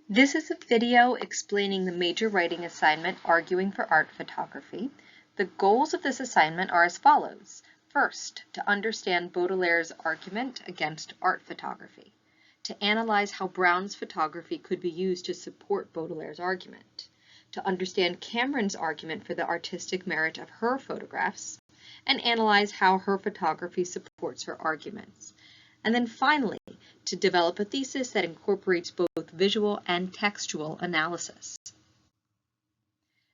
This is a video explaining the major writing assignment, Arguing for Art Photography. The goals of this assignment are as follows. First, to understand Baudelaire's argument against art photography. To analyze how Braun's photography could be used to support Baudelaire's argument. To understand Cameron's argument for the artistic merit of her photographs. And analyze how her photography supports her arguments. And then finally, to develop a thesis that incorporates both visual and textual analysis.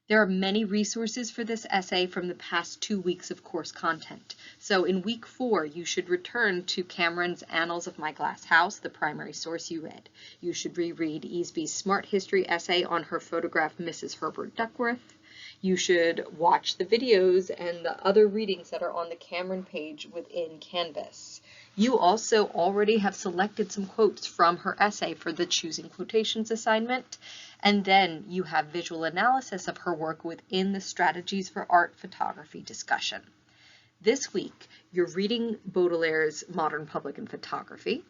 There are many resources for this essay from the past 2 weeks of course content. So in week 4, you should return to Cameron's Annals of My Glass House, the primary source you read. You should reread Easby's Smart History essay on her photograph, Mrs. Herbert Duckworth. You should watch the videos and the other readings that are on the Cameron page within Canvas. You also already have selected some quotes from her essay for the Choosing Quotations assignment, and then you have visual analysis of her work within the Strategies for Art Photography discussion. This week, you're reading Baudelaire's Modern Public and Photography,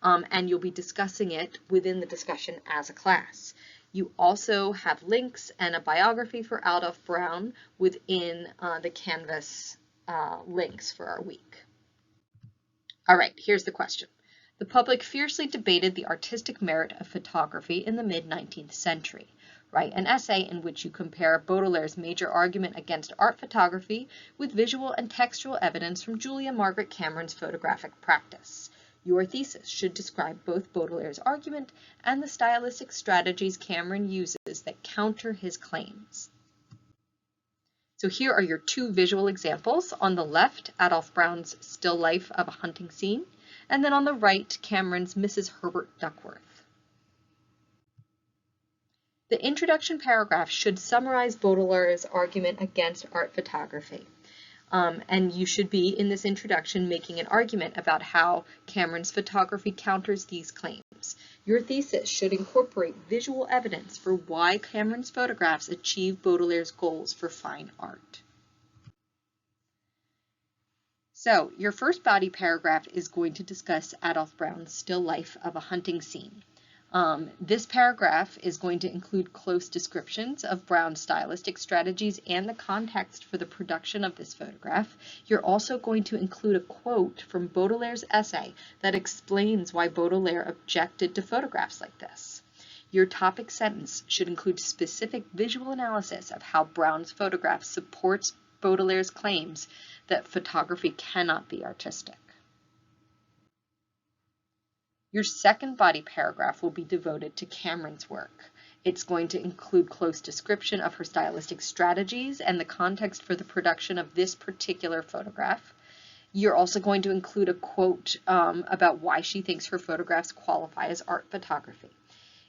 and you'll be discussing it within the discussion as a class. You also have links and a biography for Adolph Braun within the Canvas links for our week. All right, here's the question. The public fiercely debated the artistic merit of photography in the mid-19th century. Write an essay in which you compare Baudelaire's major argument against art photography with visual and textual evidence from Julia Margaret Cameron's photographic practice. Your thesis should describe both Baudelaire's argument and the stylistic strategies Cameron uses that counter his claims. So here are your 2 visual examples. On the left, Adolph Braun's Still Life of a Hunting Scene, and then on the right, Cameron's Mrs. Herbert Duckworth. The introduction paragraph should summarize Baudelaire's argument against art photography. And you should be, in this introduction, making an argument about how Cameron's photography counters these claims. Your thesis should incorporate visual evidence for why Cameron's photographs achieve Baudelaire's goals for fine art. So, your first body paragraph is going to discuss Adolph Braun's Still Life of a Hunting Scene. This paragraph is going to include close descriptions of Braun's stylistic strategies and the context for the production of this photograph. You're also going to include a quote from Baudelaire's essay that explains why Baudelaire objected to photographs like this. Your topic sentence should include specific visual analysis of how Braun's photograph supports Baudelaire's claims that photography cannot be artistic. Your second body paragraph will be devoted to Cameron's work. It's going to include close description of her stylistic strategies and the context for the production of this particular photograph. You're also going to include a quote about why she thinks her photographs qualify as art photography.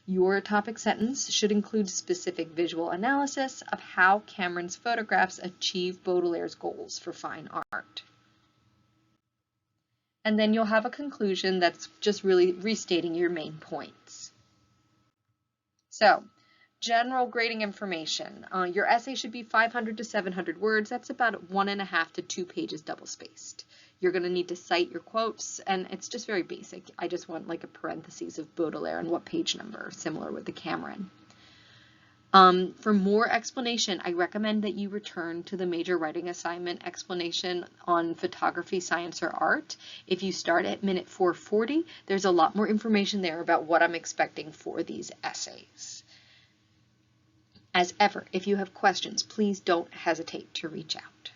Your topic sentence should include specific visual analysis of how Cameron's photographs achieve Baudelaire's goals for fine art. And then you'll have a conclusion that's just really restating your main points. So, general grading information. Your essay should be 500 to 700 words. That's about 1.5 to 2 pages double-spaced. You're going to need to cite your quotes, and it's just very basic. I just want like a parentheses of Baudelaire and what page number, similar with the Cameron. For more explanation, I recommend that you return to the major writing assignment explanation on photography, science, or art. If you start at minute 440, there's a lot more information there about what I'm expecting for these essays. As ever, if you have questions, please don't hesitate to reach out.